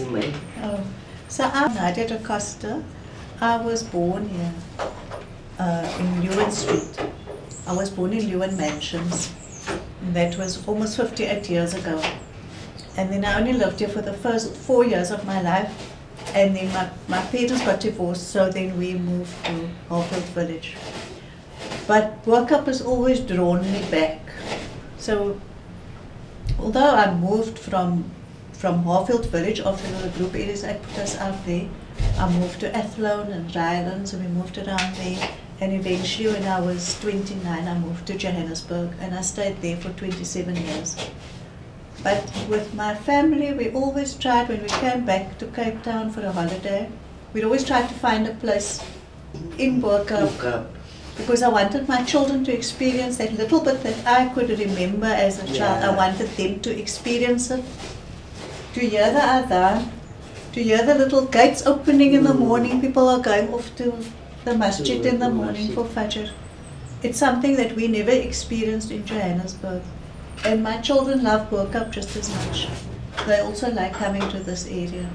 Oh. So I'm Nadia da Costa. I was born here in Leeuwen Street. I was born in Leeuwen Mansions. That was almost 58 years ago. And then I only lived here for the first 4 years of my life. And then my parents got divorced, so then we moved to Harfield Village. But Bo-Kaap has always drawn me back. So although I moved from Harfield Village after the group areas I put us out there, I moved to Athlone and Ryland, so we moved around there. And eventually when I was 29, I moved to Johannesburg, and I stayed there for 27 years. But with my family, we always tried, when we came back to Cape Town for a holiday, we'd always try to find a place in Bo-Kaap, because I wanted my children to experience that little bit that I could remember as a child. I wanted them to experience it, to hear the adhan, to hear the little gates opening in the morning. People are going off to the masjid in the morning for Fajr. It's something that we never experienced in Johannesburg. And my children love Bo-Kaap just as much. They also like coming to this area.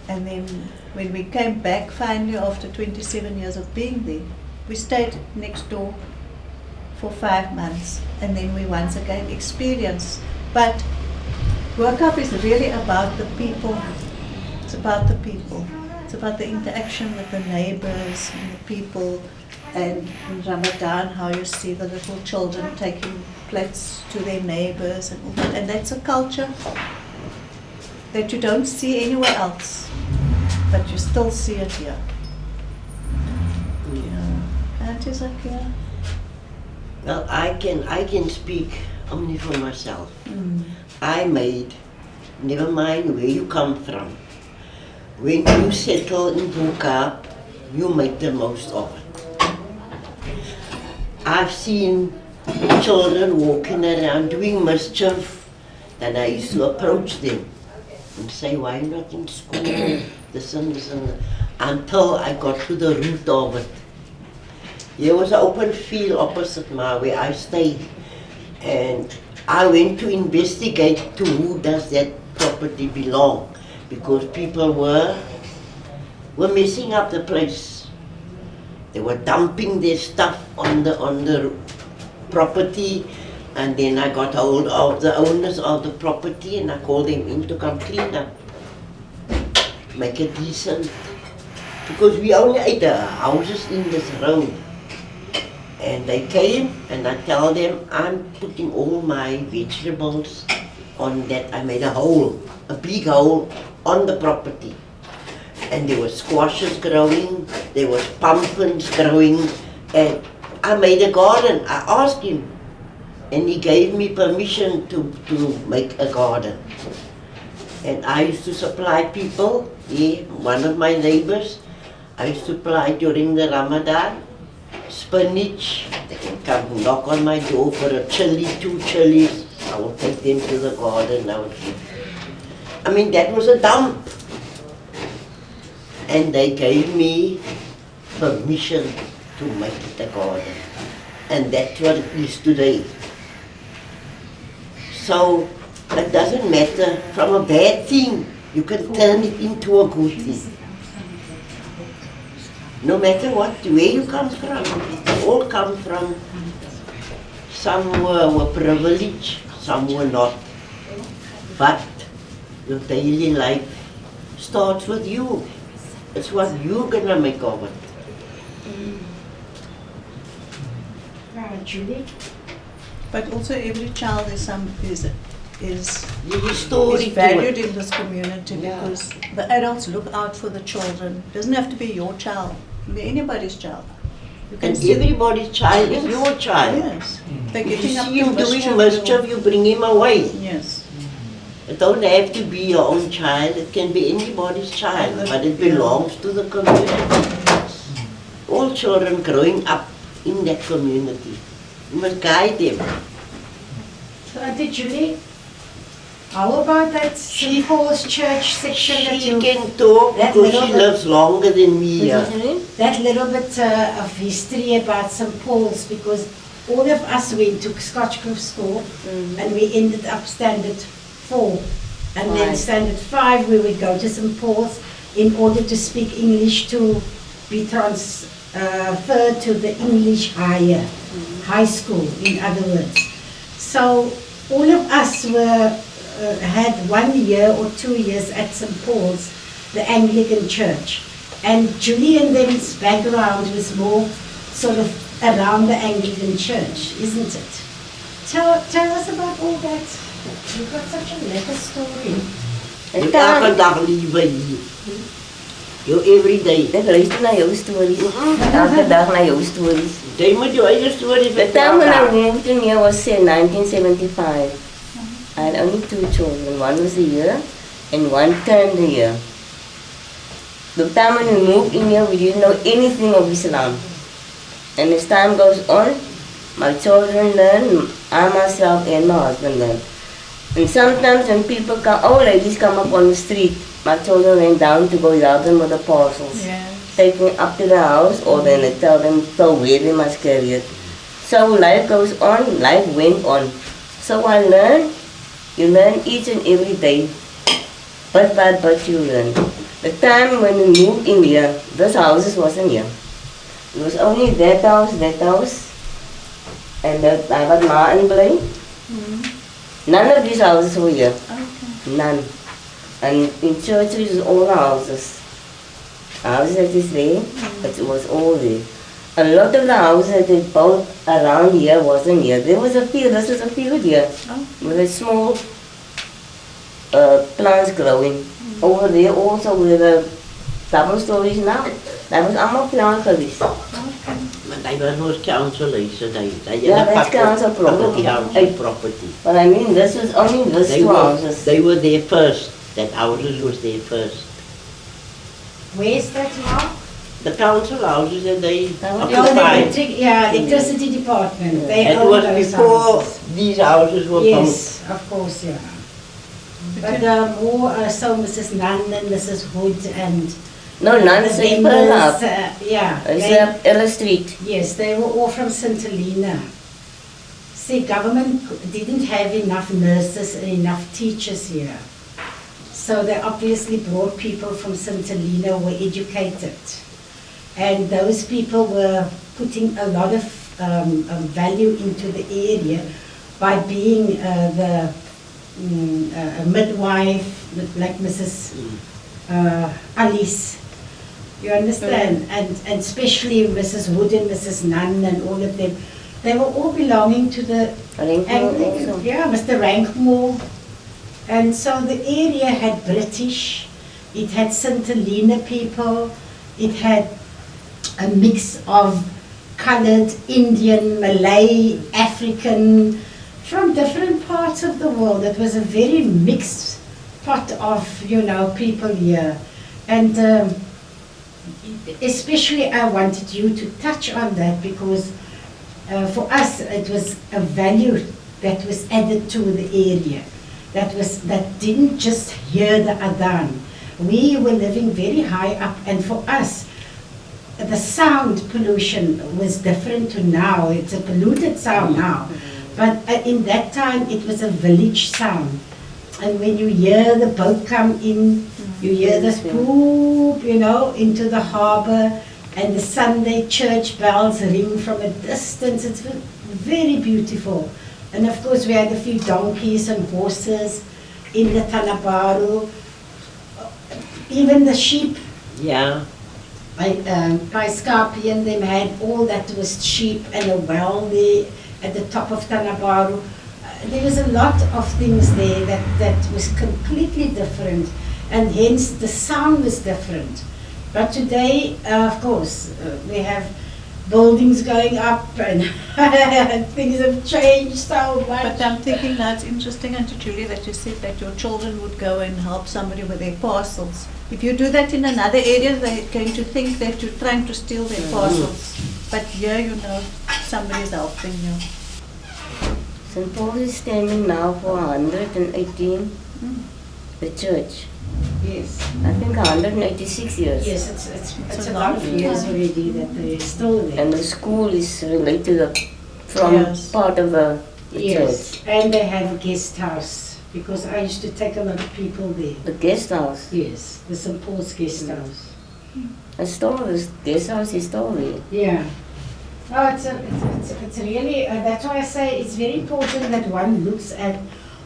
And then when we came back finally after 27 years of being there, we stayed next door for 5 months, and then we once again experienced. But Bo-Kaap is really about the people. It's about the people. It's about the interaction with the neighbors and the people. And in Ramadan, how you see the little children taking plates to their neighbors and all that. And that's a culture that you don't see anywhere else, but you still see it here. Auntie Zakeya? Well, I can speak only for myself. I made, never mind where you come from, when you settle in Bo-Kaap, you make the most of it. I've seen children walking around doing mischief, and I used to approach them and say, why not in school, this and this and that, until I got to the root of it. There was an open field opposite where I stayed, and I went to investigate to who does that property belong, because people were messing up the place. They were dumping their stuff on the property, and then I got hold of the owners of the property and I called them in to come clean up, make it decent, because we only ate the houses in this road. And they came, and I tell them I'm putting all my vegetables on that. I made a hole, a big hole on the property. And there were squashes growing, there was pumpkins growing, and I made a garden. I asked him, and he gave me permission to make a garden. And I used to supply people, one of my neighbors, I used to supply during the Ramadan, spinach. They can come knock on my door for a chili, 2 chilies. I will take them to the garden. I mean, that was a dump. And they gave me permission to make it a garden. And that's what it is today. So it doesn't matter, from a bad thing, you can turn it into a good thing. No matter what, where you come from, we all come from, some were privileged, some were not. But your daily life starts with you. It's what you're gonna make of it. Julie? But also every child is story valued in this community, because the adults look out for the children. It doesn't have to be your child. It can be anybody's child. You can And everybody's child is your child. Yes. They're If you getting up see him to doing mischief, you bring him away. Yes. It don't have to be your own child, it can be anybody's child, but it belongs to the community. All children growing up in that community, you must guide them. So Auntie Julie, how about that St. Paul's Church section that She you... can talk that because little she bit- lives longer than me here. That little bit of history about St. Paul's, because all of us went to Scotchcliff School and we ended up standard 4 And then standard 5 we would go to St. Paul's in order to speak English, to be transferred to the English high school, in other words. So all of us had 1 year or 2 years at St. Paul's, the Anglican church. And Julie and them's background was more sort of around the Anglican church, isn't it? Tell us about all that. You've got such a lekker story. Ek elke dag liewe hier. Jou everyday. Ek luister na jou stories. Elke dag na jou stories. Jy moet jou eie storie The time when I moved in here was in 1975. I had only 2 children. One was a year and one turned a year. The time when we moved in here, we didn't know anything of Islam. And as time goes on, my children learn, I myself and my husband learn. And sometimes when people come, old ladies come up on the street, my children went down to go help them with the parcels. Taking up to the house, or then they tell them so where they must carry it. So life goes on, life went on. So I learned, you learn each and every day, but you learn. The time when we moved in here, this house wasn't here. It was only that house, and that I got Ma and Blay. None of these houses were here. Okay. None. And in church it was all the houses. Houses that is there, but it was all there. A lot of the houses that they built around here wasn't here. There was a field, this is a field here, with a small plants growing. Over there also where the double stories now, that was allemaal plant geweest. Maar they were not council, Yeah, that's council property. Property. But I mean, this was only this two houses. They were there first. That houses was there first. Where's that now? The council houses that they occupied. Electricity department. They it own was those before houses. These houses were built. Yes, of course, yeah. But more so Mrs. Nunn and Mrs. Hood and No, none the say members, Pearl yeah. It's up Ella Street. Yes, they were all from St. Helena. See, government didn't have enough nurses and enough teachers here. So they obviously brought people from St. Helena who were educated. And those people were putting a lot of value into the area by being a midwife, like Mrs. Alice. You understand? And especially Mrs. Wood and Mrs. Nunn and all of them. They were all belonging to the Anglican, Mr. Rankmore. And so the area had British, it had St. Helena people, it had a mix of colored, Indian, Malay, African, from different parts of the world. It was a very mixed pot of, people here. And especially I wanted you to touch on that because for us it was a value that was added to the area. That didn't just hear the adhan. We were living very high up, and for us, the sound pollution was different to now. It's a polluted sound now. But in that time, it was a village sound. And when you hear the boat come in, you hear this poop, into the harbor, and the Sunday church bells ring from a distance. It's very beautiful. And of course we had a few donkeys and horses in the Tanabaru. Even the sheep. Yeah. By Scarpian, they had all that was sheep and a well there at the top of Tanabaru. There was a lot of things there that was completely different, and hence the sound was different. But today, of course, we have buildings going up and things have changed so much. But I'm thinking now it's interesting, Auntie Julie, that you said that your children would go and help somebody with their parcels. If you do that in another area, they're going to think that you're trying to steal their parcels. But here, somebody's helping you. St. Paul is standing now for 118, the church. Yes. I think 186 years. Yes, it's a lot of years already that they're still there. And the school is related from part of the church. And they have a guest house. because I used to take a lot of people there. The guest house. Yes, the St. Paul's guest house. I stole this guest house history. Yeah. No, it's really, that's why I say it's very important that one looks at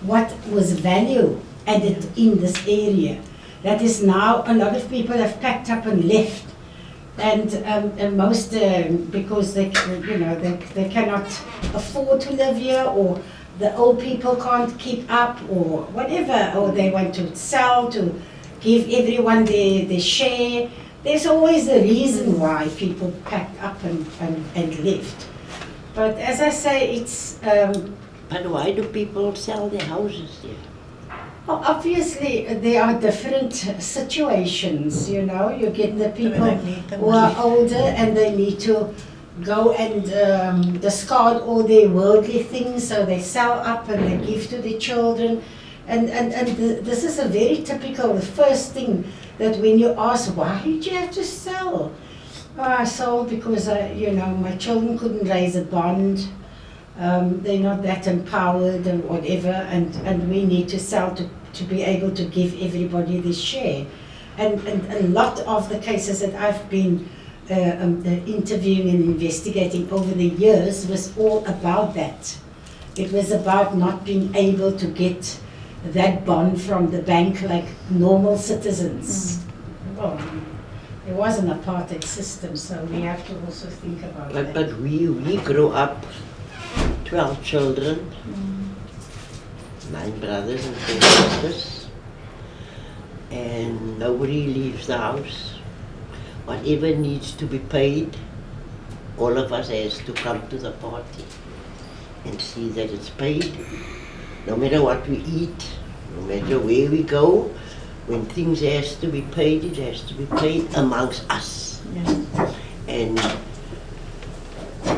what was value added in this area. That is now, a lot of people have packed up and left. And most, because they cannot afford to live here, or the old people can't keep up, or whatever, or they want to sell to give everyone their share. There's always a reason why people packed up and left. But as I say, it's... But why do people sell their houses there? Well, obviously, there are different situations, you know. You get the people who are older and they need to go and discard all their worldly things, so they sell up and they give to the children. And this is a very typical, the first thing that when you ask, why did you have to sell? Oh, I sold because, my children couldn't raise a bond. They're not that empowered and whatever, and we need to sell to be able to give everybody this share. And a lot of the cases that I've been interviewing and investigating over the years was all about that. It was about not being able to get that bond from the bank like normal citizens. Well, there was an apartheid system, so we have to also think about that. But we grew up 12 children, 9 brothers and 4 sisters, and nobody leaves the house. Whatever needs to be paid, all of us has to come to the party and see that it's paid. No matter what we eat, no matter where we go, when things has to be paid, it has to be paid amongst us. Yeah. And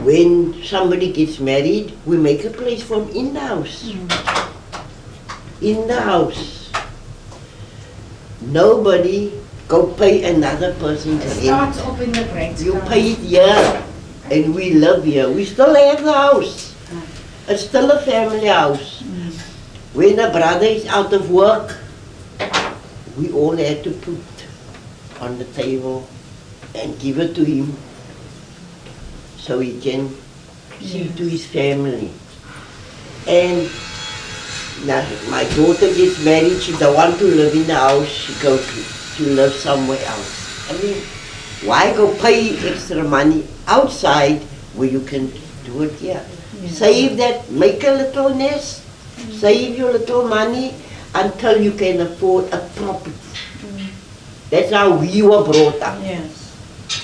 when somebody gets married, we make a place for him in the house. In the house. Nobody go pay another person's It rent. starts off in the great You start. pay it here, and we live here. We still have the house. It's still a family house. When a brother is out of work, we all had to put on the table and give it to him so he can see to his family. And now my daughter gets married, she don't want to live in the house, she live somewhere else. I mean, why go pay extra money outside where you can do it here? Yeah. Save that, make a little nest, save your little money until you can afford a property. That's how we were brought up. Yes.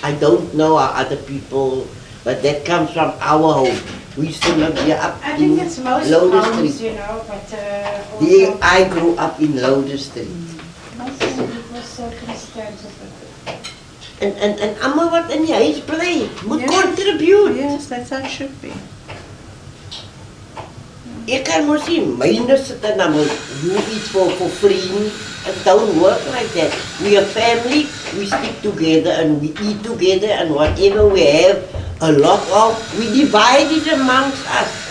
I don't know how other people, but that comes from our home. We used to live here up I in think it's most Lodewyk homes, Street. you know, but There, also I grew up in Lodewyk Street. also people's circumstances. En allemaal wat in die huis bly, moet Yes. contribute. Yes, that's how it should be. Ek kan mos nie myne sit en dan moet do iets for free. It don't work like that. We are family, we stick together and we eat together, and whatever we have, a lot of, we divide it amongst us.